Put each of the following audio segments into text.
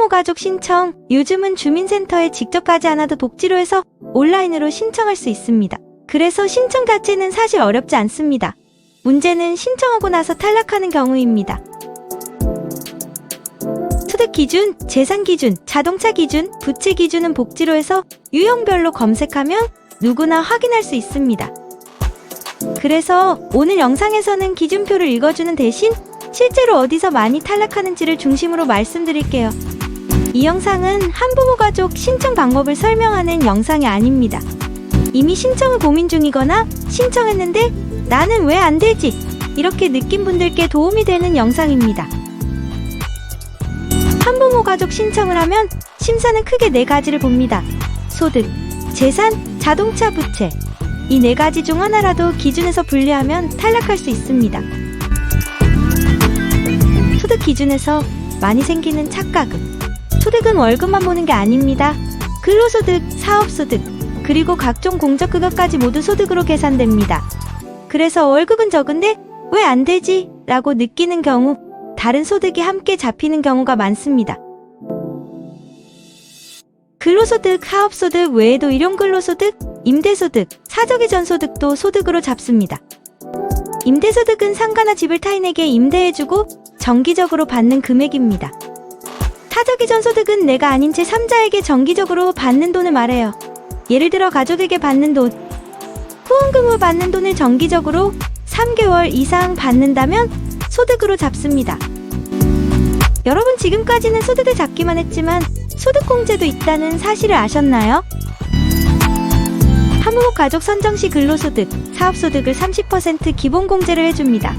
가족 신청, 요즘은 주민센터에 직접 가지 않아도 복지로에서 온라인으로 신청할 수 있습니다. 그래서 신청 자체는 사실 어렵지 않습니다. 문제는 신청하고 나서 탈락하는 경우입니다. 소득 기준, 재산 기준, 자동차 기준, 부채 기준은 복지로에서 유형별로 검색하면 누구나 확인할 수 있습니다. 그래서 오늘 영상에서는 기준표를 읽어주는 대신 실제로 어디서 많이 탈락하는지를 중심으로 말씀드릴게요. 이 영상은 한부모 가족 신청 방법을 설명하는 영상이 아닙니다. 이미 신청을 고민 중이거나 신청했는데 나는 왜 안 되지? 이렇게 느낀 분들께 도움이 되는 영상입니다. 한부모 가족 신청을 하면 심사는 크게 4가지를 봅니다. 소득, 재산, 자동차, 부채. 이 4가지 중 하나라도 기준에서 분리하면 탈락할 수 있습니다. 소득 기준에서 많이 생기는 착각은 소득은 월급만 보는 게 아닙니다. 근로소득, 사업소득, 그리고 각종 공적 그것까지 모두 소득으로 계산됩니다. 그래서 월급은 적은데 왜 안 되지? 라고 느끼는 경우 다른 소득이 함께 잡히는 경우가 많습니다. 근로소득, 사업소득 외에도 일용근로소득, 임대소득, 사적이전 소득도 소득으로 잡습니다. 임대소득은 상가나 집을 타인에게 임대해주고 정기적으로 받는 금액입니다. 사적이전 소득은 내가 아닌 제3자에게 정기적으로 받는 돈을 말해요. 예를 들어 가족에게 받는 돈, 후원금으로 받는 돈을 정기적으로 3개월 이상 받는다면 소득으로 잡습니다. 여러분 지금까지는 소득을 잡기만 했지만 소득공제도 있다는 사실을 아셨나요? 한부모 가족 선정 시 근로소득, 사업소득을 30% 기본공제를 해줍니다.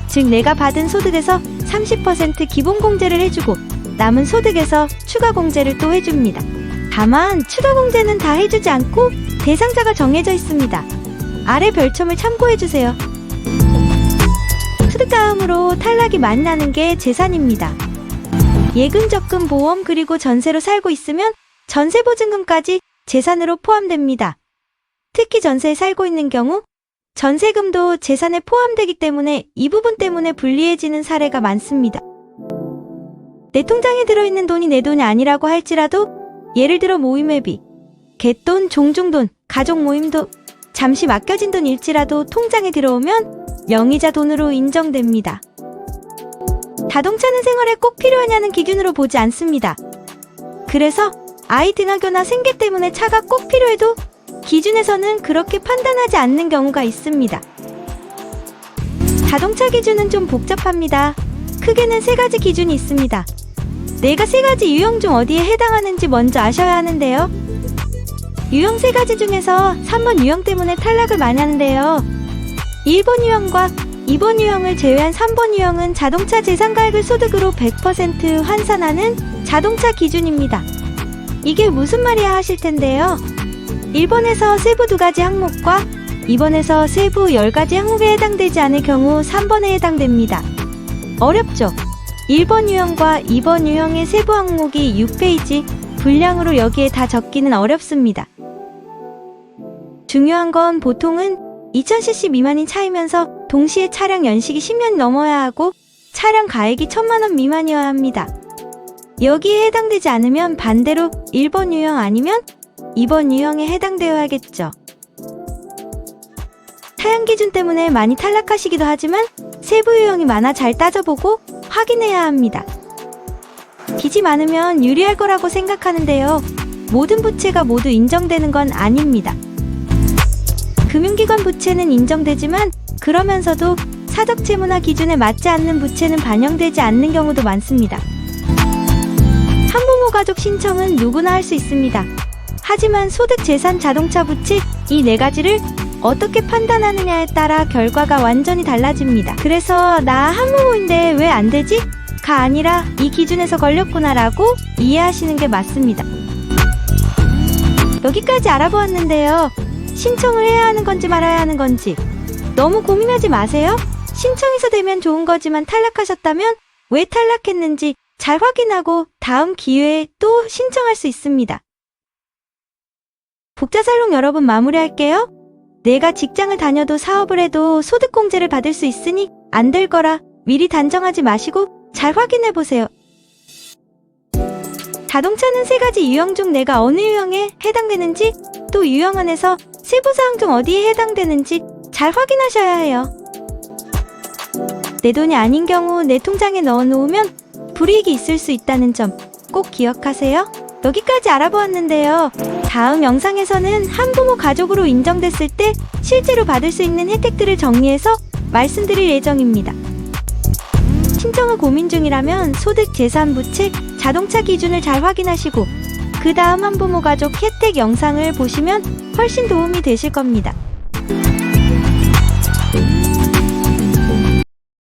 즉 내가 받은 소득에서 30% 기본공제를 해주고 남은 소득에서 추가공제를 또 해줍니다. 다만 추가공제는 다 해주지 않고 대상자가 정해져 있습니다. 아래 별첨을 참고해주세요. 소득 다음으로 탈락이 많이 나는 게 재산입니다. 예금, 적금, 보험, 그리고 전세로 살고 있으면 전세보증금까지 재산으로 포함됩니다. 특히 전세에 살고 있는 경우 전세금도 재산에 포함되기 때문에 이 부분 때문에 불리해지는 사례가 많습니다. 내 통장에 들어있는 돈이 내 돈이 아니라고 할지라도 예를 들어 모임회비, 갯돈, 종중돈, 가족 모임도 잠시 맡겨진 돈일지라도 통장에 들어오면 명의자 돈으로 인정됩니다. 자동차는 생활에 꼭 필요하냐는 기준으로 보지 않습니다. 그래서 아이 등하교나 생계 때문에 차가 꼭 필요해도 기준에서는 그렇게 판단하지 않는 경우가 있습니다. 자동차 기준은 좀 복잡합니다. 크게는 3가지 기준이 있습니다. 내가 3가지 유형 중 어디에 해당하는지 먼저 아셔야 하는데요. 유형 3가지 중에서 3번 유형 때문에 탈락을 많이 하는데요. 1번 유형과 2번 유형을 제외한 3번 유형은 자동차 재산가액을 소득으로 100% 환산하는 자동차 기준입니다. 이게 무슨 말이야 하실 텐데요. 1번에서 세부 2가지 항목과 2번에서 세부 10가지 항목에 해당되지 않을 경우 3번에 해당됩니다. 어렵죠? 1번 유형과 2번 유형의 세부 항목이 6페이지 분량으로 여기에 다 적기는 어렵습니다. 중요한 건 보통은 2000cc 미만인 차이면서 동시에 차량 연식이 10년이 넘어야 하고 차량 가액이 1000만원 미만이어야 합니다. 여기에 해당되지 않으면 반대로 1번 유형 아니면 2번 유형에 해당되어야겠죠. 사양 기준 때문에 많이 탈락하시기도 하지만 세부 유형이 많아 잘 따져보고 확인해야 합니다. 빚이 많으면 유리할 거라고 생각하는데요. 모든 부채가 모두 인정되는 건 아닙니다. 금융기관 부채는 인정되지만 그러면서도 사적 채무나 기준에 맞지 않는 부채는 반영되지 않는 경우도 많습니다. 한부모 가족 신청은 누구나 할 수 있습니다. 하지만 소득, 재산, 자동차, 부채 이 4가지를 어떻게 판단하느냐에 따라 결과가 완전히 달라집니다. 그래서 나 한부모인데 왜 안 되지? 가 아니라 이 기준에서 걸렸구나 라고 이해하시는 게 맞습니다. 여기까지 알아보았는데요. 신청을 해야 하는 건지 말아야 하는 건지 너무 고민하지 마세요. 신청해서 되면 좋은 거지만 탈락하셨다면 왜 탈락했는지 잘 확인하고 다음 기회에 또 신청할 수 있습니다. 복자살롱 여러분 마무리할게요. 내가 직장을 다녀도 사업을 해도 소득공제를 받을 수 있으니 안 될 거라 미리 단정하지 마시고 잘 확인해보세요. 자동차는 세 가지 유형 중 내가 어느 유형에 해당되는지, 또 유형 안에서 세부사항 중 어디에 해당되는지 잘 확인하셔야 해요. 내 돈이 아닌 경우 내 통장에 넣어놓으면 불이익이 있을 수 있다는 점 꼭 기억하세요. 여기까지 알아보았는데요. 다음 영상에서는 한부모 가족으로 인정됐을 때 실제로 받을 수 있는 혜택들을 정리해서 말씀드릴 예정입니다. 신청을 고민 중이라면 소득, 재산, 부채, 자동차 기준을 잘 확인하시고 그 다음 한부모 가족 혜택 영상을 보시면 훨씬 도움이 되실 겁니다.